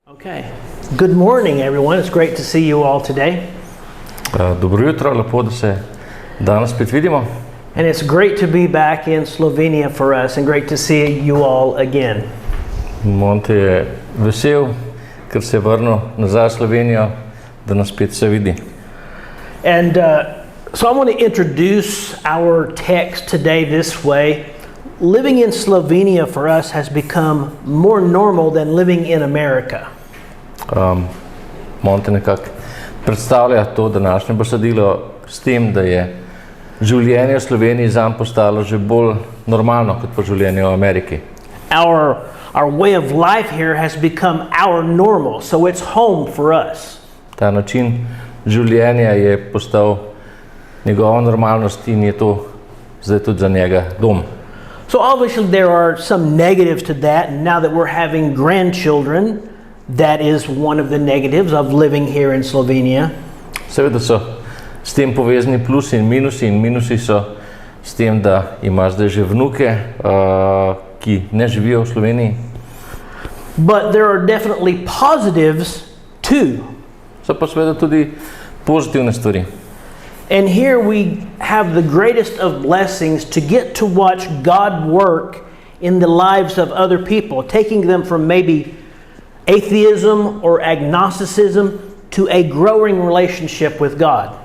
Okay. Good morning, everyone. It's great to see you all today. Dobro jutro, lepo, da se danes spet vidimo. And it's great to be back in Slovenia for us and great to see you all again. Monte je vesel, ker se je vrnil nazaj v Slovenijo, da nas spet se vidi. And so I want to introduce our text today this way. Living in Slovenia for us has become more normal than living in America. Monte nekako predstavlja to današnje besedilo s tem, da je življenje v Sloveniji zanj postalo že bolj normalno kot pa življenje v Ameriki. Our way of life here has become our normal, so it's home for us. Ta način življenja je postal njegova normalnost in je to zdaj tudi za njega dom. So obviously there are some negatives to that, and now that we're having grandchildren, that is one of the negatives of living here in Slovenia. Seveda so s tem povezani plusi in minusi so s tem, da ima zdaj že vnuke, ki ne živijo v Sloveniji. But there are definitely positives too. So pa seveda tudi pozitivne stvari. And here we have the greatest of blessings to get to watch God work in the lives of other people, taking them from maybe atheism or agnosticism to a growing relationship with God.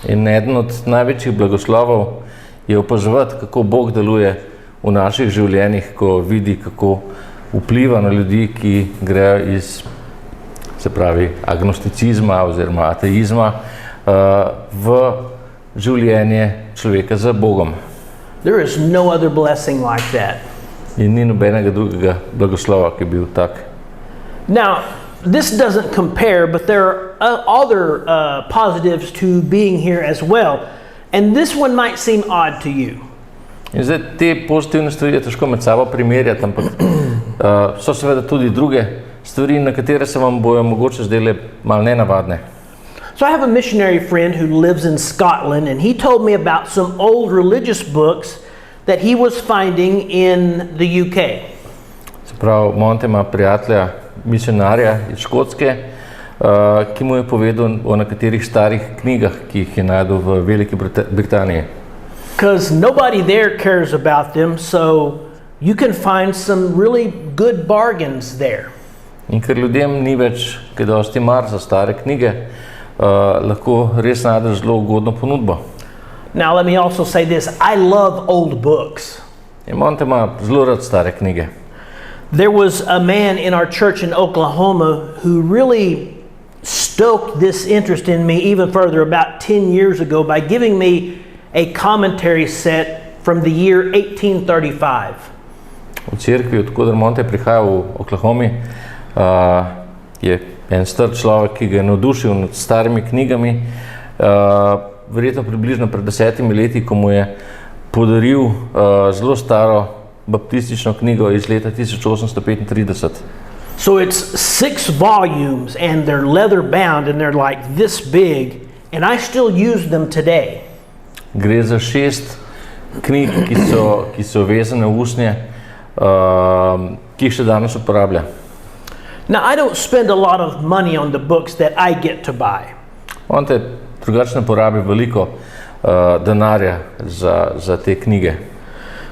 In eden od največjih blagoslovov je opazovati, kako Bog deluje v naših življenjih, ko vidi, kako vpliva na ljudi, ki grejo iz, se pravi, agnosticizma oziroma ateizma v življenje človeka za Bogom. There is no other blessing like that. In ni nobenega drugega blagoslova, ki bi bil tak. Now, this doesn't compare, but there are other positives to being here as well. And this one might seem odd to you. In zdaj te pozitivne stvari je težko med sabo primerjati, ampak so seveda tudi druge stvari, na katere se vam bojo mogoče zdele malo nenavadne. So I have a missionary friend who lives in Scotland, and he told me about some old religious books that he was finding in the UK. Se pravi, Monte ima prijatelja, misionarja iz Škotske, ki mu je povedal o nekaterih starih knjigah, ki jih je najdel v Veliki Britaniji. Because nobody there cares about them, so you can find some really good bargains there. In ker ljudem ni več kaj dosti mar za stare knjige, lahko res najdeš zelo ugodno ponudbo. Now let me also say this, I love old books. In Monte ima zelo rad stare knjige. There was a man in our church in Oklahoma who really stoked this interest in me even further about 10 years ago by giving me a commentary set from the year 1835. V cerkvi, odkuder Monte prihaja v Oklahomi, je en star človek, ki ga je navdušil nad starimi knjigami, verjetno približno pred 10 leti, ko mu je podaril zelo staro baptistično knjigo iz leta 1835. So it's 6 volumes and they're leather bound and they're like this big, and I still use them today. Gre za 6 knjig, ki so vezane v usnje, ki jih še danes uporablja. Now I don't spend a lot of money on the books that I get to buy. Monte drugače ne porabi veliko denarja za te knjige.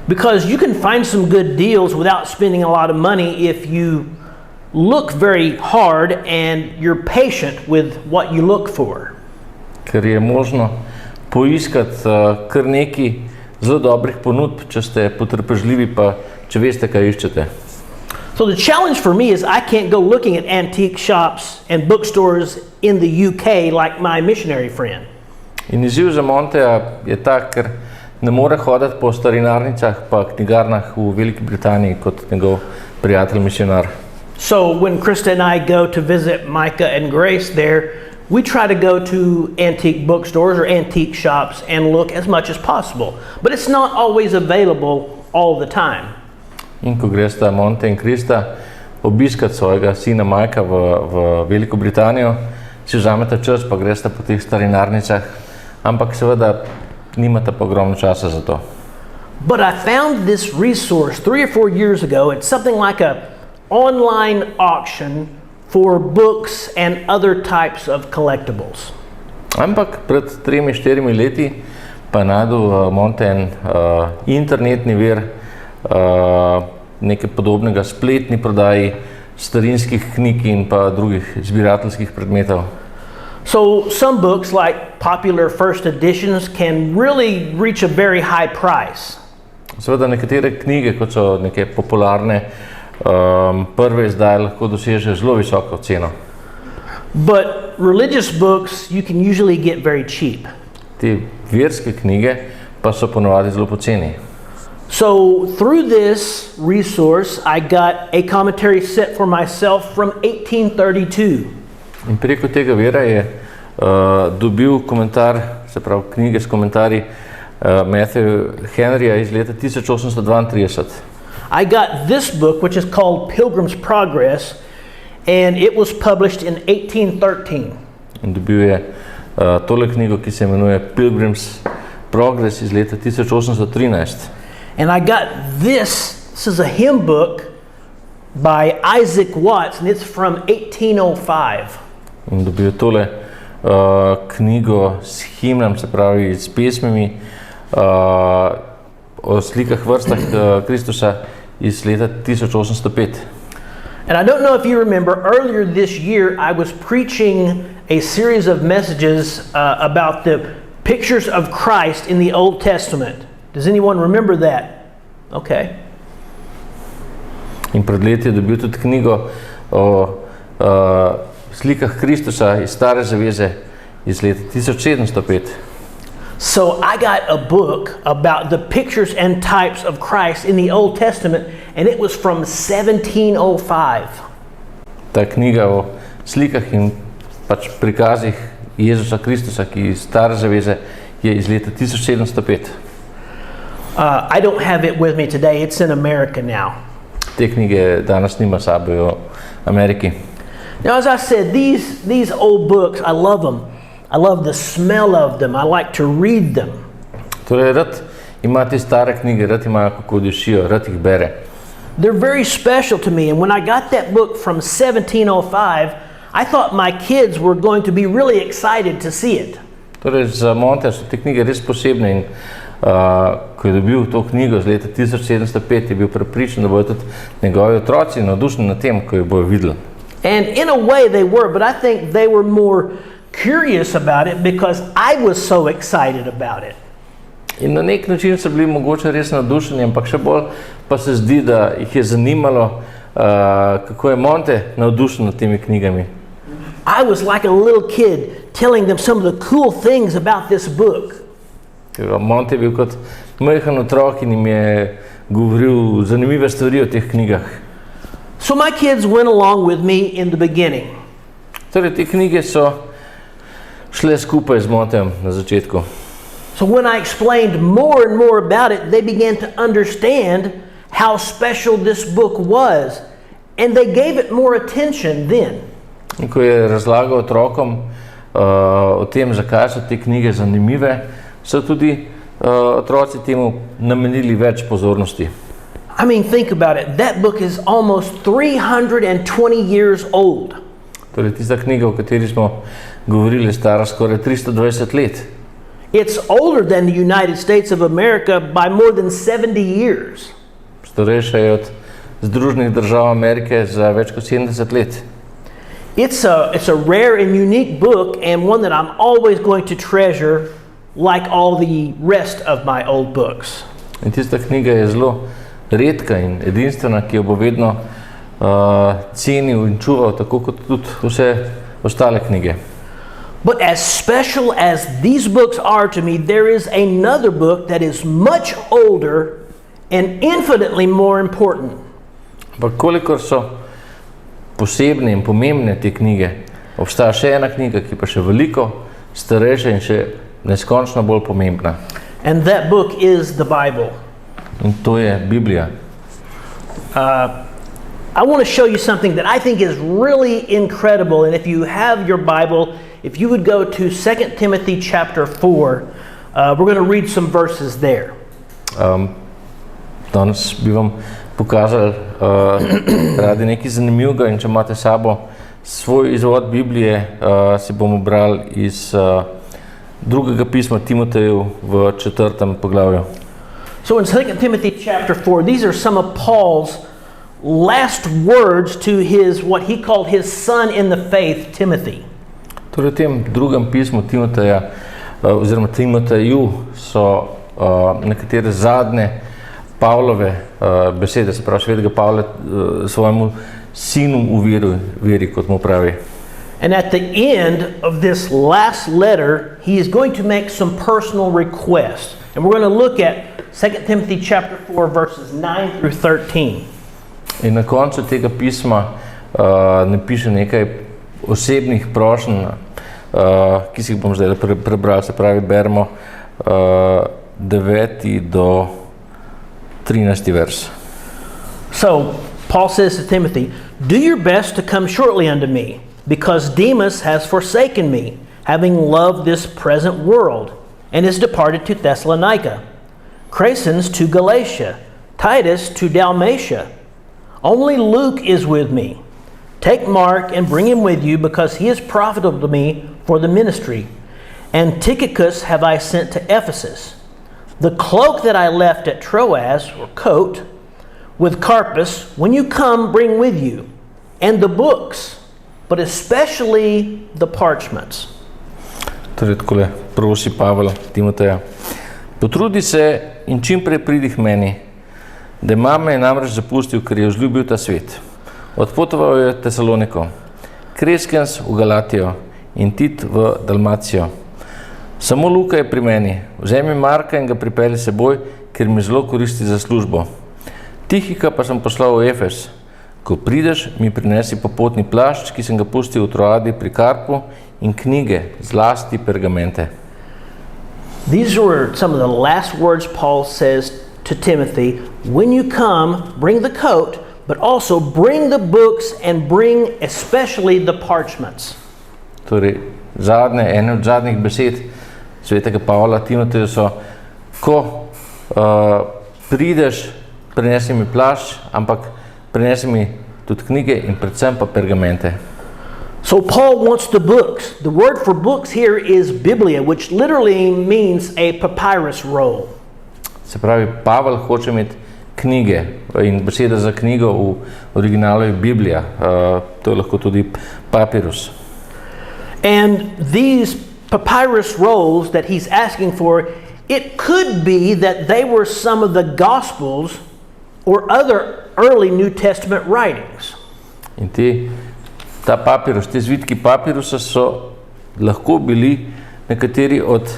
Because you can find some good deals without spending a lot of money if you look very hard and you're patient with what you look for. Ker je možno poiskati kar nekaj zelo dobrih ponudb, če ste potrpežljivi pa če veste, kaj iščete. So the challenge for me is I can't go looking at antique shops and bookstores in the UK like my missionary friend. In izziv za Monteja je tak, ker ne more hoditi po starinarnicah pa knjigarnah v Veliki Britaniji kot njegov prijatelj misionar. So when Krista and I go to visit Micah and Grace there, we try to go to antique bookstores or antique shops and look as much as possible. But it's not always available all the time. In ko gresta Monte in Krista obiskat svojega sina Majka v Veliko Britanijo, si vzameta čas pa gresta po teh starinarnicah, ampak seveda nimata pa ogromno časa za to. But I found this resource 3 or 4 years ago. It's something like a online auction for books and other types of collectibles. Ampak pred 3-4 leti pa je najdel Monte en internetni vir, nekaj podobnega spletni prodaji starinskih knjig in pa drugih zbirateljskih predmetov. So some books, like popular first editions, can really reach a very high price. Seveda nekatere knjige, kot so neke popularne prve izdaje, lahko dosežejo zelo visoko ceno. But religious books you can usually get very cheap. Te verske knjige pa so ponovadi zelo poceni. So through this resource, I got a commentary set for myself from 1832. In preko tega vira je dobil komentar, se pravi knjige s komentarji Matthew Henryja iz leta 1832. I got this book, which is called Pilgrim's Progress, and it was published in 1813. In dobil je tole knjigo, ki se imenuje Pilgrim's Progress iz leta 1813. And I got this is a hymn book by Isaac Watts, and it's from 1805. In dobil je tole knjigo s himnami, se pravi s pesmimi o slikah vrstah Kristusa iz leta 1805. And I don't know if you remember, earlier this year I was preaching a series of messages about the pictures of Christ in the Old Testament. Does anyone remember that? Okay. In pred leti je dobil tudi knjigo o slikah Kristusa iz Stare zaveze iz leta 1705. So I got a book about the pictures and types of Christ in the Old Testament, and it was from 1705. Ta knjiga o slikah in pač prikazih Jezusa Kristusa, ki iz Stare zaveze, je iz leta 1705. I don't have it with me today. It's in America now. Te knjige danes nima sabo v Ameriki. Now, as I said, these old books, I love them. I love the smell of them. I like to read them. Torej, rad ima te stare knjige, rad imajo kako dišijo, rad jih bere. They're very special to me, and when I got that book from 1705, I thought my kids were going to be really excited to see it. Torej, za Monte so te knjige res posebne in ko je dobil to knjigo z leta 1705, je bil prepričan, da bodo tudi njegovi otroci navdušeni nad tem, ko jo bojo videli. And in a way they were, but I think they were more curious about it because I was so excited about it. In na nek način so bili mogoče res navdušeni, ampak še bolj pa se zdi, da jih je zanimalo, kako je Monte navdušen nad temi knjigami. I was like a little kid telling them some of the cool things about this book. Monte je bil kot majhen otrok in jim je govoril zanimive stvari o teh knjigah. So my kids went along with me in the beginning. Torej, te knjige so šle skupaj z Montejem na začetku. So when I explained more and more about it, they began to understand how special this book was, and they gave it more attention then. In ko je razlagal otrokom o tem, zakaj so te knjige zanimive, so tudi otroci temu namenili več pozornosti. I mean, think about it. That book is almost 320 years old. Torej, tista knjiga, o kateri smo govorili, je stara skoraj 320 let. It's older than the United States of America by more than 70 years. Starejša je od Združenih držav Amerike za več kot 70 let. It's a rare and unique book, and one that I'm always going to treasure, like all the rest of my old books. In tista knjiga je zelo redka in edinstvena, ki jo bo vedno cenil in čuval, tako kot tudi vse ostale knjige. But as special as these books are to me, there is another book that is much older and infinitely more important. Ampak kolikor so posebne in pomembne te knjige, obstaja še ena knjiga, ki pa še veliko starejša in še neskončno bolj pomembna. And that book is the Bible. In to je Biblija. I want to show you something that I think is really incredible. And if you have your Bible, if you would go to 2 Timothy chapter 4, we're going to read some verses there. Danes bi vam pokazali radi nekaj zanimivega in če imate sabo Svoj izvod Biblije si bomo brali iz drugega pisma Timoteju v 4. poglavju. So in 2 Timothy chapter 4, these are some of Paul's last words to his, what he called his son in the faith, Timothy. Torej v tem drugem pismu Timoteja, oziroma Timoteju, so nekatere zadnje Pavlove besede, se pravi Svetega Pavla svojemu sinu v veri, kot mu pravi. And at the end of this last letter, he is going to make some personal requests. And we're going to look at 2 Timothy chapter 4, verses 9 through 13. In na koncu tega pisma napiše nekaj osebnih prošenj, ki si jih bom zdaj prebral, se pravi, beremo 9. do 13. vers. So, Paul says to Timothy, "Do your best to come shortly unto me, because Demas has forsaken me, having loved this present world, and is departed to Thessalonica. Crescens to Galatia, Titus to Dalmatia. Only Luke is with me. Take Mark and bring him with you, because he is profitable to me for the ministry. And Tychicus have I sent to Ephesus. The cloak that I left at Troas, or coat, with Carpus, when you come, bring with you, and the books, but especially the parchments." Torej, takole prosi Pavel Timoteja. Potrudi se in čim prej pridi k meni, da mame je namreč zapustil, ker je vzljubil ta svet. Odpotoval je v Tesaloniko, Kreskens v Galatijo in Tit v Dalmacijo. Samo Luka je pri meni. Vzemi Marka in ga pripelji seboj, ker mi zelo koristi za službo. Tihika pa sem poslal v Efes. Ko prideš, mi prinesi popotni plašč, ki sem ga pustil v Troadi pri Karpu, in knjige, zlasti pergamente. These were some of the last words Paul says to Timothy. When you come, bring the coat, but also bring the books and bring especially the parchments. Torej, ene od zadnjih besed Svetega Pavla Timoteju so, ko prideš, prinesi mi plašč, ampak prinesi mi tudi knjige in predvsem pa pergamente. So Paul wants the books. The word for books here is Biblia, which literally means a papyrus roll. Se pravi, Pavel hoče imeti knjige in beseda za knjigo v originalu je Biblija. To je lahko tudi papirus. And these papyrus rolls that he's asking for, it could be that they were some of the Gospels or other early New Testament writings. In ta papirus, te zvitki papirusa so lahko bili nekateri od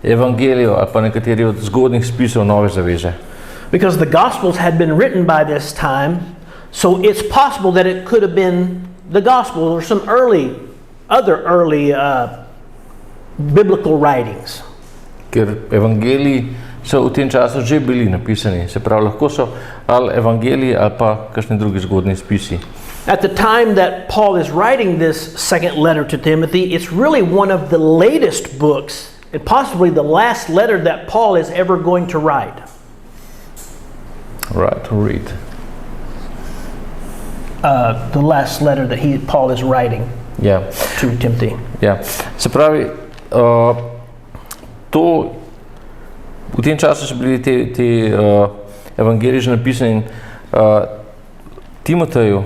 evangelijev ali pa nekateri od zgodnjih spisov Nove zaveze. Because the Gospels had been written by this time, so it's possible that it could have been the Gospels or some other early biblical writings. Ker evangeliji so v tem času že bili napisani, se pravi, lahko so ali evangeliji ali pa kakšni drugi zgodnji spisi. At the time that Paul is writing this second letter to Timothy, it's really one of the latest books and possibly the last letter that Paul is ever going to write. Right, to read. The last letter that Paul is writing to Timothy. Se pravi, v tem času so bili ti evangeliji že napisani in Timoteju,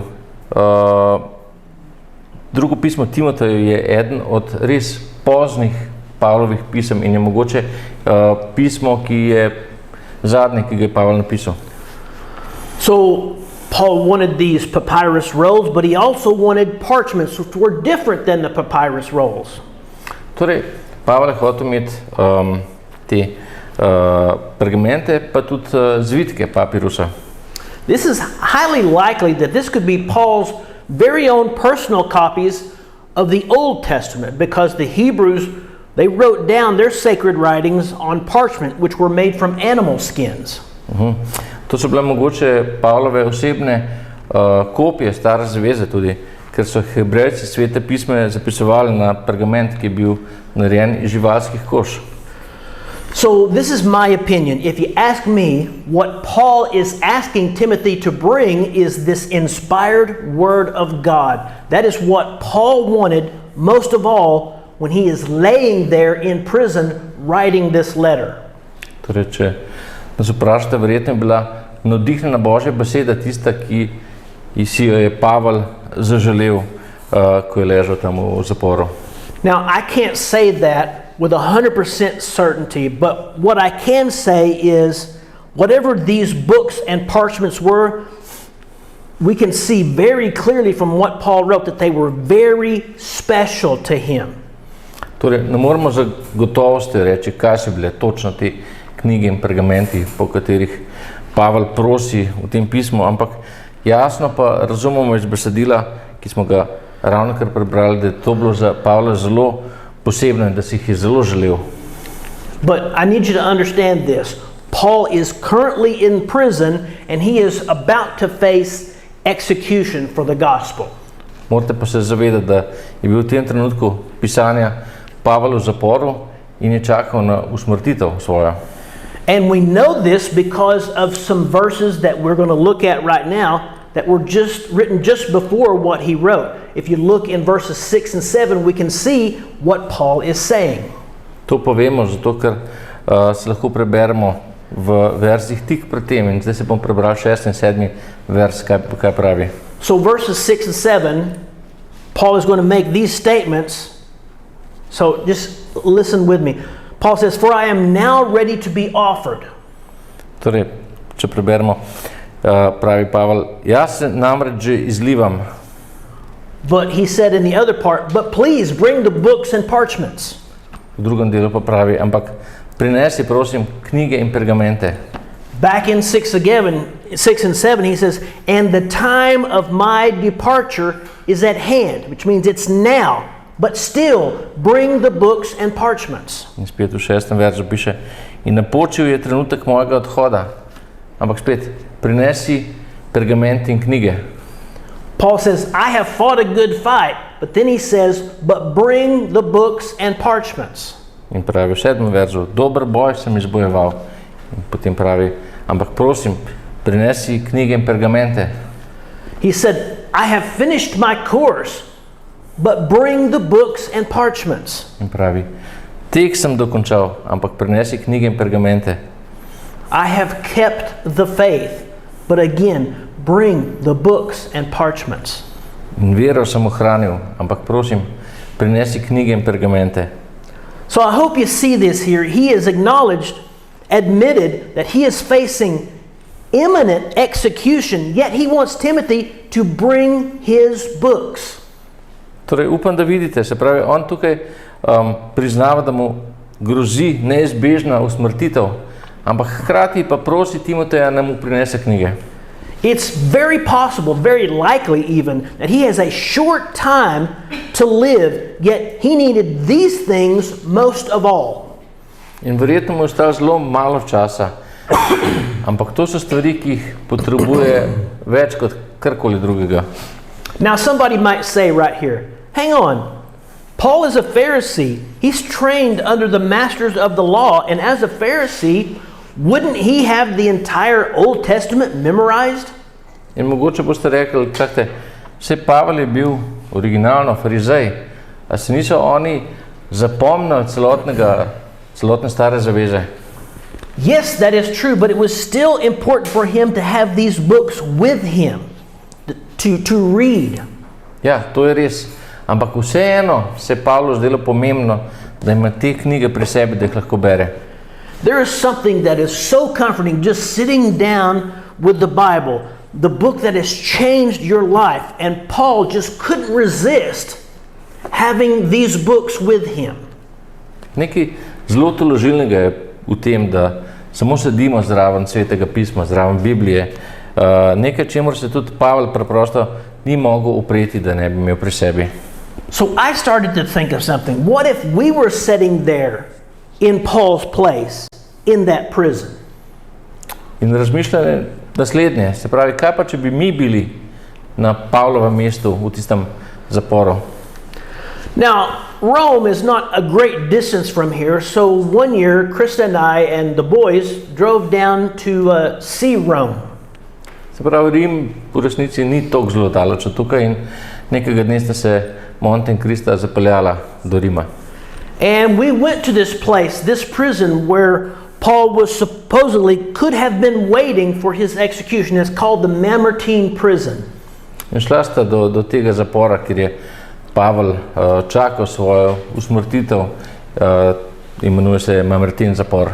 drugo pismo Timoteju je eden od res poznih Pavlovih pisem in je mogoče pismo, ki je zadnje, ki ga je Pavel napisal. So Paul wanted these papyrus rolls, but he also wanted parchments, which were different than the papyrus rolls. Torej, Pavel je hotel imeti te pergamente, pa tudi zvitke papirusa. This is highly likely that this could be Paul's very own personal copies of the Old Testament, because the Hebrews, they wrote down their sacred writings on parchment, which were made from animal skins. To so bile mogoče Pavlove osebne kopije Stare zaveze tudi, ker so Hebrejci Svete pisme zapisovali na pergament, ki je bil narejen iz živalskih kož. So this is my opinion. If you ask me, what Paul is asking Timothy to bring is this inspired word of God. That is what Paul wanted most of all when he is laying there in prison writing this letter. Torej, če nas vprašate, verjetno je bila navdihnjena Božja beseda tista, ki si jo je Pavel zaželel, ko je ležal tam v zaporu. Now, I can't say that with 100% certainty, but what I can say is whatever these books and parchments were, we can see very clearly from what Paul wrote that they were very special to him. Torej, ne moramo za gotovosti reči, kaj so bile točno te knjige in pergamenti, po katerih Pavel prosi v tem pismu, ampak jasno pa razumemo iz besedila, ki smo ga ravnokar prebrali, da je to bilo za Pavla zelo posebno in da si jih je zelo želel. But I need you to understand this. Paul is currently in prison and he is about to face execution for the gospel. Morate pa se zavedati, da je bil v tem trenutku pisanja Pavel v zaporu in je čakal na usmrtitev svojo. And we know this because of some verses that we're going to look at right now that were just written just before what he wrote. If you look in verses 6 and 7, we can see what Paul is saying. To povemo zato, ker se lahko preberemo v verzih tik pred tem in zdaj se bom prebral 6. in 7. vers, kaj pravi. So verses 6 and 7, Paul is going to make these statements. So just listen with me. Paul says, "For I am now ready to be offered." Torej, če preberemo, pravi Pavel, jaz se namreč že izlivam. But he said in the other part, "But please bring the books and parchments." V drugem delu pa pravi, ampak prinesi prosim knjige in pergamente. Back in 6 and 7, he says, "And the time of my departure is at hand," which means it's now. But still, bring the books and parchments. In spet v 6. verzu piše, in napočil je trenutek mojega odhoda, ampak spet, prinesi pergamente in knjige. Paul says, "I have fought a good fight," but then he says, "But bring the books and parchments." In pravi v 7. verzu, dober boj sem izbojeval. In potem pravi, ampak prosim, prinesi knjige in pergamente. He said, "I have finished my course, but bring the books and parchments." In pravi, tek sem dokončal, ampak prinesi knjige in pergamente. "I have kept the faith, but again, bring the books and parchments." In vero sem ohranil, ampak prosim, prinesi knjige in pergamente. So I hope you see this here. He has admitted that he is facing imminent execution, yet he wants Timothy to bring his books. Torej, upam, da vidite, se pravi, on tukaj priznava, da mu grozi neizbežna usmrtitev, ampak hkrati pa prosi Timoteja, da mu prinese knjige. It's very possible, very likely even, that he has a short time to live, yet he needed these things most of all. In verjetno mu je ostalo zelo malo časa, ampak to so stvari, ki jih potrebuje več kot karkoli drugega. Now somebody might say right here, hang on, Paul is a Pharisee. He's trained under the masters of the law, and as a Pharisee, wouldn't he have the entire Old Testament memorized? In mogoče boste rekli, čakajte, vse Pavel je bil originalno farizej, a se niso oni zapomnili celotne stare zaveze? Yes, that is true, but it was still important for him to have these books with him, to read. Ja, to je res. Ampak vseeno se Pavlu zdelo pomembno, da ima te knjige pri sebi, da jih lahko bere. There is something that is so comforting just sitting down with the Bible, the book that has changed your life, and Paul just couldn't resist having these books with him. Nekaj zelo tolažilnega je v tem, da samo sedimo zraven Svetega Pisma, zraven Biblije, nekaj, čemur se tudi Pavel preprosto ni mogel upreti, da ne bi imel pri sebi. So I started to think of something. What if we were sitting there in Paul's place, in that prison? In razmišljanje naslednje, se pravi, kaj pa, če bi mi bili na Pavlovem mestu v tistem zaporu? Now, Rome is not a great distance from here, so one year Krista and I and the boys drove down to see Rome. Se pravi, Rim v resnici ni toliko zelo daleč od tukaj in nekega dne sta se Monte in Krista zapeljala do Rima. And we went to this place, this prison where Paul was supposedly could have been waiting for his execution. It's called the Mamertine prison. In šla sta do tega zapora, kjer je Pavel čakal svojo usmrtitev, imenuje se Mamertin zapor.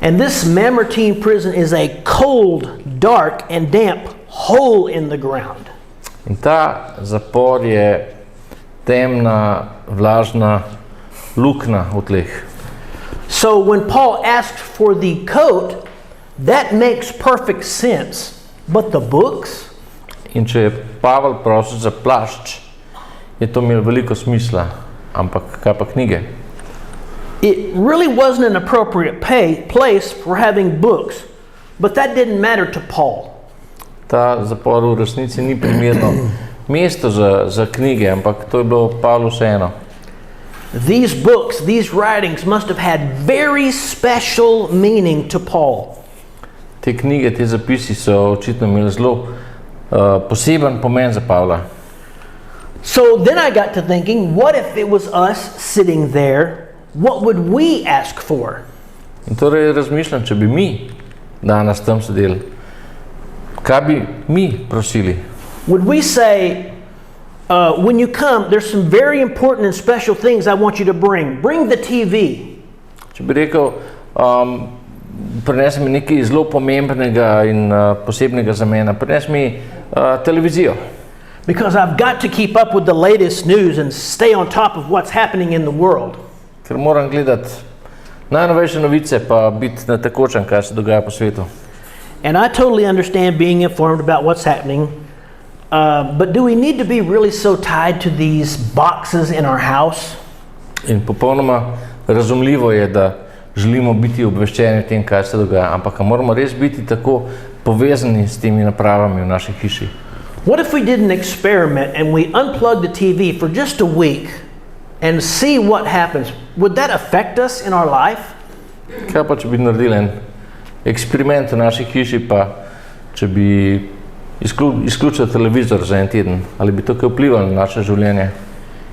And this Mamertine prison is a cold, dark and damp hole in the ground. In ta zapor je temna, vlažna luknja v tleh. So when Paul asked for the coat, that makes perfect sense. But the books? In če je Pavel prosil za plašč, je to imelo veliko smisla, ampak kaj pa knjige? It really wasn't an appropriate place for having books, but that didn't matter to Paul. Ta zapor v resnici ni primerno mesto za knjige, ampak to je bilo Pavlu vseeno. These books, these writings must have had very special meaning to Paul. Te knjige, te zapisi so očitno imeli zelo poseben pomen za Pavla. So then I got to thinking, what if it was us sitting there? What would we ask for? In torej razmišljam, če bi mi danes tam sedeli, kaj bi mi prosili? Would we say, when you come, there's some very important and special things I want you to bring. Bring the TV. Če bi rekel, prinesi mi nekaj zelo pomembnega in posebnega za mene, prinesi mi televizijo. Because I've got to keep up with the latest news and stay on top of what's happening in the world. Ker moram gledati najnovejše novice, pa biti na tekočem, kaj se dogaja po svetu. And I totally understand being informed about what's happening, but do we need to be really so tied to these boxes in our house? In popolnoma razumljivo je, da želimo biti obveščeni o tem, kaj se dogaja, ampak moramo res biti tako povezani s temi napravami v naši hiši. What if we did an experiment and we unplugged the TV for just a week and see what happens? Would that affect us in our life? Kaj pa, če bi naredili en eksperiment v naši hiši, pa če bi izključili televizor za en teden, ali bi to kaj vplivalo na naše življenje?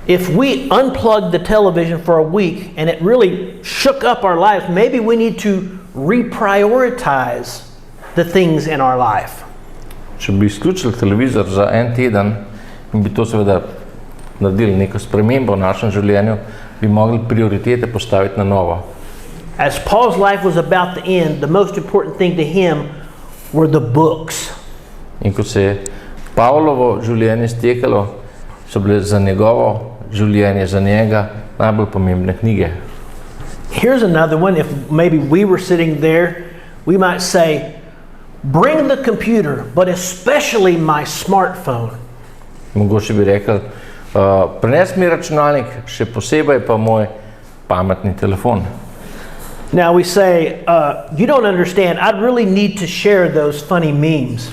If we unplugged the television for a week and it really shook up our lives, maybe we need to reprioritize the things in our life. Če bi izključili televizor za en teden in bi to seveda naredili neko spremembo v našem življenju, bi mogli prioritete postaviti na novo. As Paul's life was about to end, the most important thing to him were the books. In ko se je Pavlovo življenje stekalo, so bile za njegovo življenje, za njega najbolj pomembne knjige. Here's another one. If maybe we were sitting there, we might say, bring the computer, but especially my smartphone. Mogoče bi rekel, prinesi mi računalnik, še posebej pa moj pametni telefon. Now we say, you don't understand, I'd really need to share those funny memes.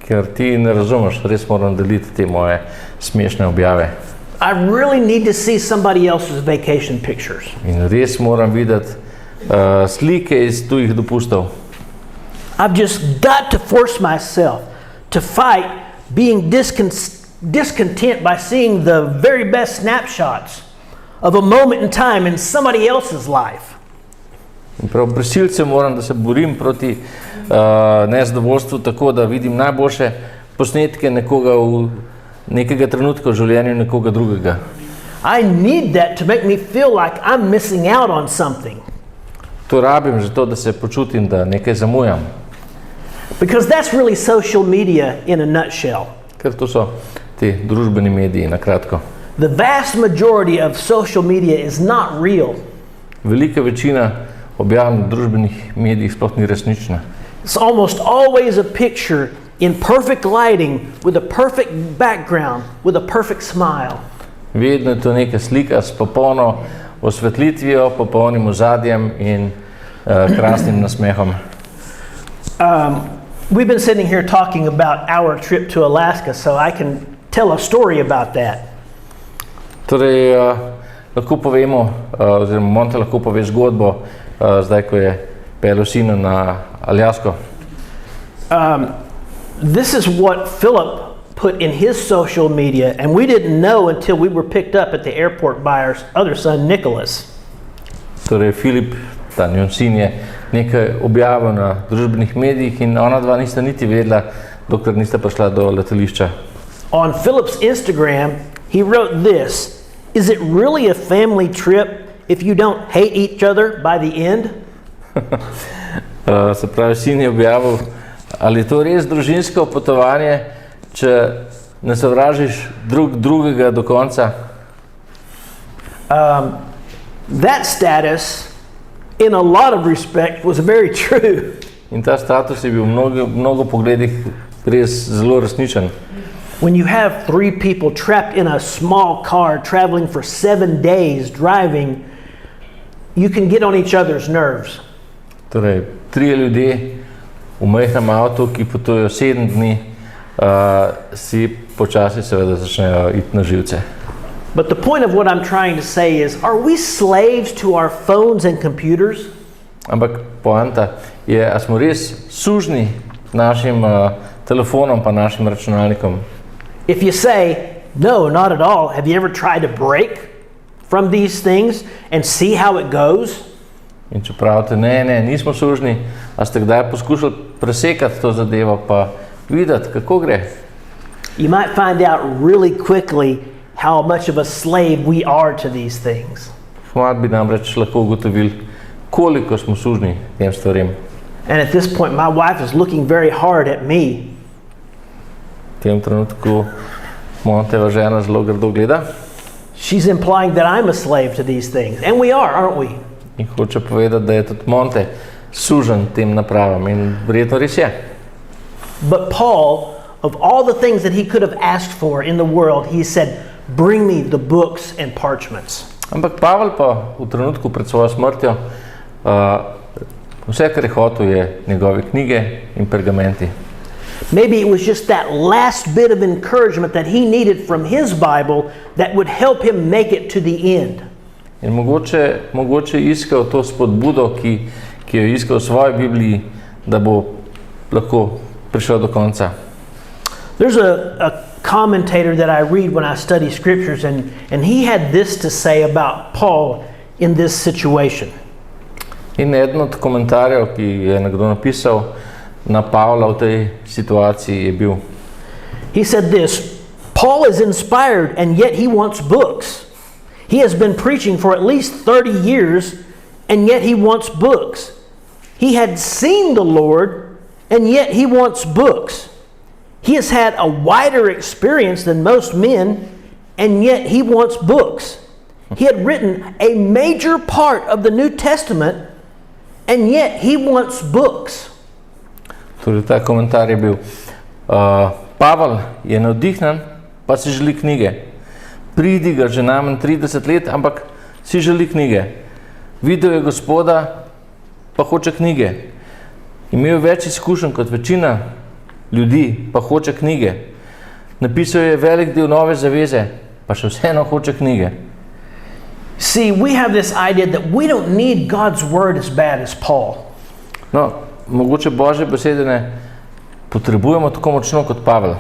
Ker ti ne razumeš, res moram deliti te moje smešne objave. I really need to see somebody else's vacation pictures. In res moram videti slike iz tujih dopustov. I've just got to force myself to fight being discontent by seeing the very best snapshots of a moment in time in somebody else's life. In prav prisilce moram, da se borim proti nezadovoljstvu tako, da vidim najboljše posnetke nekega trenutka v življenju nekoga drugega. I need that to make me feel like I'm missing out on something. To rabim zato, da se počutim, da nekaj zamujam. Because that's really social media in a nutshell. Ker to so ti družbeni mediji, na kratko. The vast majority of social media is not real. Velika večina objav na družbenih medijih sploh ni resnična. It's almost always a picture in perfect lighting with a perfect background with a perfect smile. Vedno je to neka slika s popolno osvetlitvijo, popolnim ozadjem in krasnim nasmehom. We've been sitting here talking about our trip to Alaska, so I can tell a story about that. Torej, lahko povemo, oziroma Monte lahko pove zgodbo, zdaj, ko je pelil sina na Aljasko. This is what Philip put in his social media, and we didn't know until we were picked up at the airport by our other son, Nicholas. Torej, Filip, ta njun sin, je nekaj objavil na družbenih medijih in ona dva nista niti vedela, dokler nista prišla do letališča. On Philip's Instagram, he wrote this: "Is it really a family trip if you don't hate each other by the end?" Se pravi, sin je objavil, ali je to res družinsko potovanje, če ne sovražiš drugega do konca? That status, in a lot of respect, was very true. In ta status je bil v mnogo pogledih res zelo resničen. When you have 3 people trapped in a small car traveling for 7 days driving, you can get on each other's nerves. Torej, 3 ljudje v majhnem avtu, ki potujejo 7 dni, si počasi seveda začnejo iti na živce. But the point of what I'm trying to say is, are we slaves to our phones and computers? Ampak poanta je, a smo res sužni našim telefonom pa našim računalnikom? If you say, no, not at all, have you ever tried to break from these things and see how it goes? In če pravite, ne, nismo sužni, a ste kdaj poskušali presekati to zadevo pa videti, kako gre? You might find out really quickly how much of a slave we are to these things. Hmat bi namreč lahko ugotovili, koliko smo sužni tem stvarem. And at this point, my wife is looking very hard at me. V tem trenutku Monteva žena zelo grdo gleda. She's implying that I'm a slave to these things. And we are, aren't we? In hoče povedati, da je tudi Monte sužen tem napravam in verjetno res je. But Paul, of all the things that he could have asked for in the world, he said, bring me the books and parchments. Ampak Pavel pa v trenutku pred svojo smrtjo, vse, kar je hotel, je njegove knjige in pergamenti. Maybe it was just that last bit of encouragement that he needed from his Bible that would help him make it to the end. In mogoče iskal to spodbudo, ki jo iskal v svoji Bibliji, da bo lahko prišel do konca. There's a commentator that I read when I study scriptures, and he had this to say about Paul in this situation. In eden od komentarjev, ki je nekdo napisal na Pavla v tej situaciji, je bil: He said this: Paul is inspired and yet he wants books. He has been preaching for at least 30 years and yet he wants books. He had seen the Lord and yet he wants books. He has had a wider experience than most men and yet he wants books. He had written a major part of the New Testament and yet he wants books. Torej, ta komentar je bil: Pavel je navdihnen, pa si želi knjige. Pridi ga že najmanj 30 let, ampak si želi knjige. Videl je Gospoda, pa hoče knjige. Imel je več izkušenj kot večina ljudi, pa hoče knjige. Napisal je velik del Nove zaveze, pa še vseeno hoče knjige. See, we have this idea that we don't need God's word as bad as Paul. No, mogoče Božje besede ne potrebujemo tako močno kot Pavel.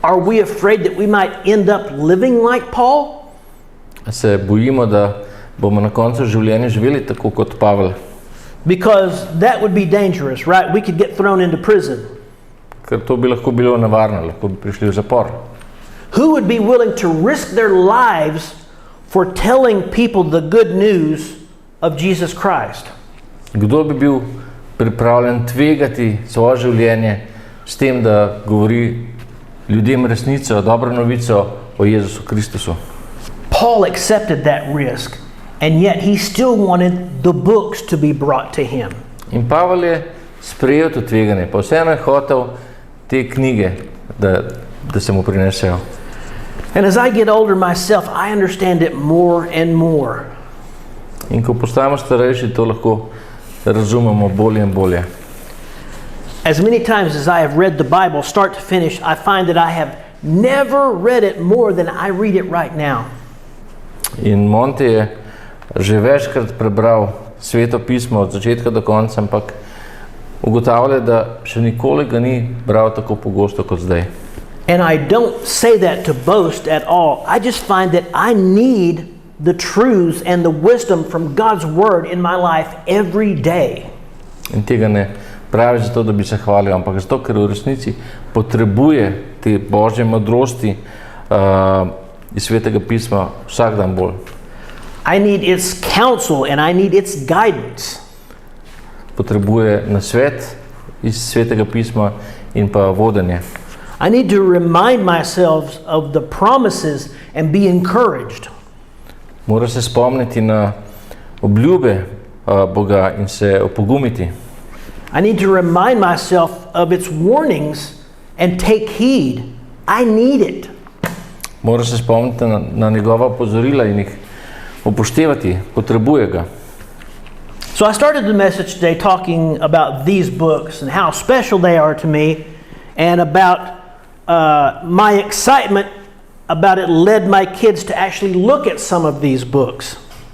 Are we afraid that we might end up living like Paul? Se bojimo, da bomo na koncu življenja živeli tako kot Pavel. Because that would be dangerous, right? We could get thrown into prison. Ker to bi lahko bilo nevarno, lahko bi prišli v zapor. Who would be willing to risk their lives for telling people the good news of Jesus Christ? Kdo bi bil pripravljen tvegati svoje življenje s tem, da govori ljudem resnico, dobro novico o Jezusu Kristusu? Paul accepted that risk, and yet he still wanted the books to be brought to him. In Pavel je sprejel to tveganje, pa vseeno je hotel te knjige, da se mu prinesejo. And as I get older myself, I understand it more and more. In ko postajamo starejši, to lahko razumemo bolje in bolje. As many times as I have read the Bible start to finish, I find that I have never read it more than I read it right now. In Monte je že večkrat prebral Sveto pismo od začetka do konca, ampak ugotavlja, da še nikoli ga ni bral tako pogosto kot zdaj. And I don't say that to boast at all. I just find that I need the truths and the wisdom from God's word in my life every day. In tega ne pravi zato, da bi se hvalil, ampak zato, ker v resnici potrebuje te Božje modrosti iz Svetega pisma vsak dan bolj. I need its counsel and I need its guidance. Potrebuje nasvet iz Svetega pisma in pa vodenje. I need to remind myself of the promises and be encouraged. Mora se spomniti na obljube Boga in se opogumiti. I need to remind myself of its warnings and take heed. I need it. Mora se spomniti na njegova opozorila in jih upoštevati, potrebuje ga. So I started the message today talking about these books and how special they are to me, and about my excitement about it led my kids to actually look at some of these books.